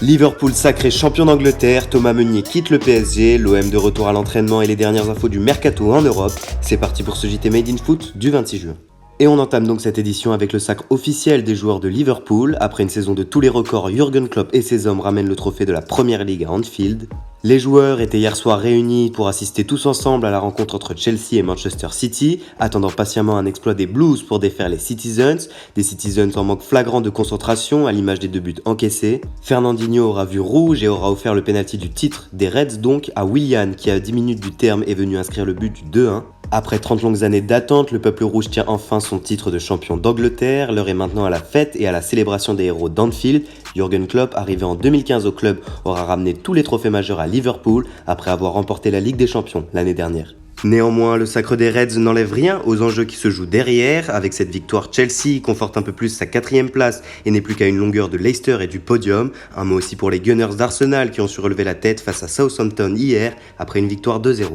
Liverpool sacré champion d'Angleterre, Thomas Meunier quitte le PSG, l'OM de retour à l'entraînement et les dernières infos du mercato en Europe. C'est parti pour ce JT Made in Foot du 26 juin. Et on entame donc cette édition avec le sacre officiel des joueurs de Liverpool. Après une saison de tous les records, Jürgen Klopp et ses hommes ramènent le trophée de la Première Ligue à Anfield. Les joueurs étaient hier soir réunis pour assister tous ensemble à la rencontre entre Chelsea et Manchester City, attendant patiemment un exploit des Blues pour défaire les Citizens, des Citizens en manque flagrant de concentration à l'image des 2 buts encaissés. Fernandinho aura vu rouge et aura offert le pénalty du titre des Reds donc à Willian qui à 10 minutes du terme est venu inscrire le but du 2-1. Après 30 longues années d'attente, le peuple rouge tient enfin son titre de champion d'Angleterre. L'heure est maintenant à la fête et à la célébration des héros d'Anfield. Jürgen Klopp, arrivé en 2015 au club, aura ramené tous les trophées majeurs à Liverpool après avoir remporté la Ligue des Champions l'année dernière. Néanmoins, le sacre des Reds n'enlève rien aux enjeux qui se jouent derrière. Avec cette victoire, Chelsea conforte un peu plus sa 4e place et n'est plus qu'à une longueur de Leicester et du podium. Un mot aussi pour les Gunners d'Arsenal qui ont su relever la tête face à Southampton hier après une victoire 2-0.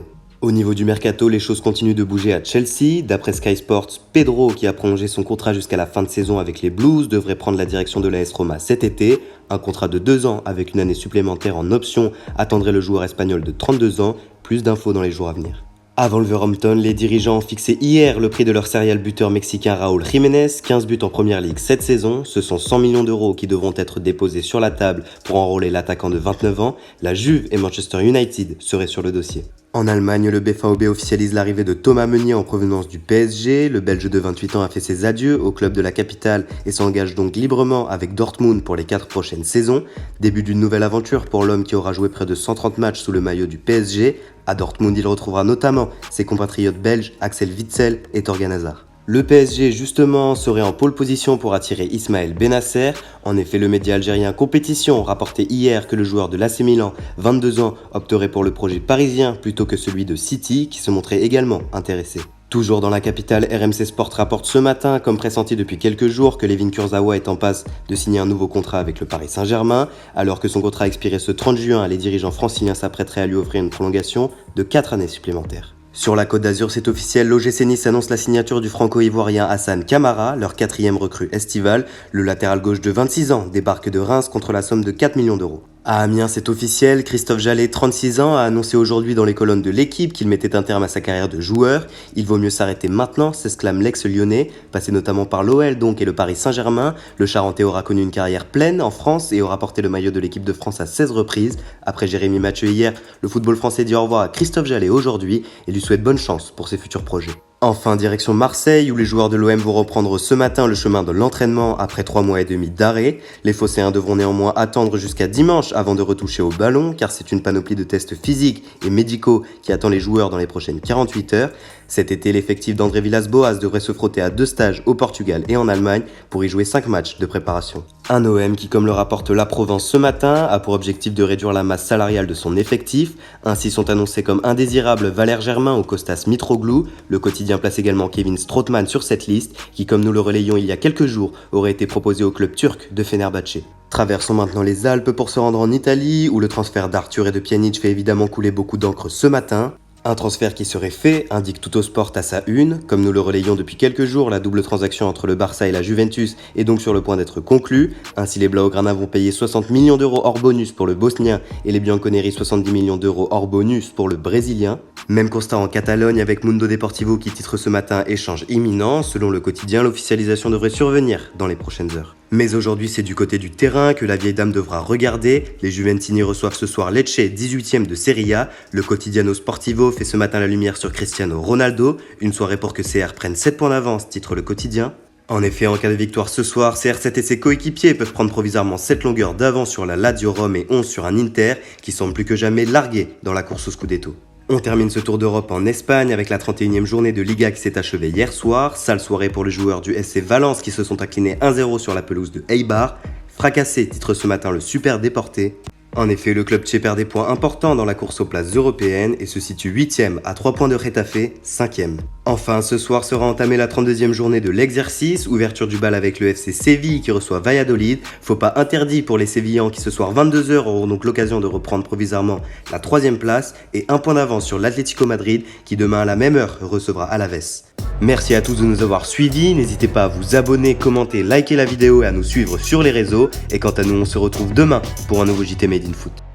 Au niveau du mercato, les choses continuent de bouger à Chelsea. D'après Sky Sports, Pedro, qui a prolongé son contrat jusqu'à la fin de saison avec les Blues, devrait prendre la direction de l'AS Roma cet été. Un contrat de 2 ans avec une année supplémentaire en option attendrait le joueur espagnol de 32 ans. Plus d'infos dans les jours à venir. À Wolverhampton, les dirigeants ont fixé hier le prix de leur serial buteur mexicain Raúl Jiménez, 15 buts en Première Ligue cette saison. Ce sont 100 millions d'euros qui devront être déposés sur la table pour enrôler l'attaquant de 29 ans. La Juve et Manchester United seraient sur le dossier. En Allemagne, le BVB officialise l'arrivée de Thomas Meunier en provenance du PSG. Le Belge de 28 ans a fait ses adieux au club de la capitale et s'engage donc librement avec Dortmund pour les 4 prochaines saisons. Début d'une nouvelle aventure pour l'homme qui aura joué près de 130 matchs sous le maillot du PSG. À Dortmund, il retrouvera notamment ses compatriotes belges Axel Witsel et Thorgan Hazard. Le PSG, justement, serait en pole position pour attirer Ismaël Bennacer. En effet, le média algérien Compétition rapportait hier que le joueur de l'AC Milan, 22 ans, opterait pour le projet parisien plutôt que celui de City, qui se montrait également intéressé. Toujours dans la capitale, RMC Sport rapporte ce matin, comme pressenti depuis quelques jours, que Layvin Kurzawa est en passe de signer un nouveau contrat avec le Paris Saint-Germain. Alors que son contrat expirait ce 30 juin, les dirigeants franciliens s'apprêteraient à lui offrir une prolongation de 4 années supplémentaires. Sur la Côte d'Azur, c'est officiel, l'OGC Nice annonce la signature du franco-ivoirien Hassan Camara, leur 4e recrue estivale. Le latéral gauche de 26 ans débarque de Reims contre la somme de 4 millions d'euros. À Amiens, c'est officiel, Christophe Jallet, 36 ans, a annoncé aujourd'hui dans les colonnes de l'équipe qu'il mettait un terme à sa carrière de joueur. Il vaut mieux s'arrêter maintenant, s'exclame l'ex-lyonnais, passé notamment par l'OL donc et le Paris Saint-Germain. Le Charentais aura connu une carrière pleine en France et aura porté le maillot de l'équipe de France à 16 reprises. Après Jérémy Mathieu hier, le football français dit au revoir à Christophe Jallet aujourd'hui et lui souhaite bonne chance pour ses futurs projets. Enfin, direction Marseille, où les joueurs de l'OM vont reprendre ce matin le chemin de l'entraînement après 3 mois et demi d'arrêt. Les Phocéens devront néanmoins attendre jusqu'à dimanche avant de retoucher au ballon, car c'est une panoplie de tests physiques et médicaux qui attend les joueurs dans les prochaines 48 heures. Cet été, l'effectif d'André Villas-Boas devrait se frotter à 2 stages au Portugal et en Allemagne pour y jouer 5 matchs de préparation. Un OM qui, comme le rapporte La Provence ce matin, a pour objectif de réduire la masse salariale de son effectif. Ainsi sont annoncés comme indésirables Valère Germain ou Kostas Mitroglou. Le quotidien place également Kevin Strootman sur cette liste, qui, comme nous le relayons il y a quelques jours, aurait été proposé au club turc de Fenerbahçe. Traversons maintenant les Alpes pour se rendre en Italie, où le transfert d'Arthur et de Pjanic fait évidemment couler beaucoup d'encre ce matin. Un transfert qui serait fait, indique Tuttosport à sa une. Comme nous le relayons depuis quelques jours, la double transaction entre le Barça et la Juventus est donc sur le point d'être conclue. Ainsi, les Blaugrana vont payer 60 millions d'euros hors bonus pour le Bosnien et les Bianconeri 70 millions d'euros hors bonus pour le Brésilien. Même constat en Catalogne avec Mundo Deportivo qui titre ce matin échange imminent. Selon le quotidien, l'officialisation devrait survenir dans les prochaines heures. Mais aujourd'hui, c'est du côté du terrain que la vieille dame devra regarder. Les Juventini reçoivent ce soir Lecce, 18e de Serie A. Le Quotidiano Sportivo fait ce matin la lumière sur Cristiano Ronaldo. Une soirée pour que CR prenne 7 points d'avance, titre le quotidien. En effet, en cas de victoire ce soir, CR7 et ses coéquipiers peuvent prendre provisoirement 7 longueurs d'avance sur la Lazio Rome et 11 sur un Inter qui semble plus que jamais largué dans la course au Scudetto. On termine ce tour d'Europe en Espagne avec la 31e journée de Liga qui s'est achevée hier soir. Sale soirée pour les joueurs du SC Valence qui se sont inclinés 1-0 sur la pelouse de Eibar. Fracassé titre ce matin le Super Déporté. En effet, le club tchèque perd des points importants dans la course aux places européennes et se situe 8e à 3 points de Getafe, 5e. Enfin, ce soir sera entamée la 32e journée de l'exercice, ouverture du bal avec le FC Séville qui reçoit Valladolid. Faut pas interdit pour les Sévillans qui ce soir 22h auront donc l'occasion de reprendre provisoirement la 3e place et 1 point d'avance sur l'Atlético Madrid qui demain à la même heure recevra Alaves. Merci à tous de nous avoir suivis, n'hésitez pas à vous abonner, commenter, liker la vidéo et à nous suivre sur les réseaux. Et quant à nous, on se retrouve demain pour un nouveau JT Made in Foot.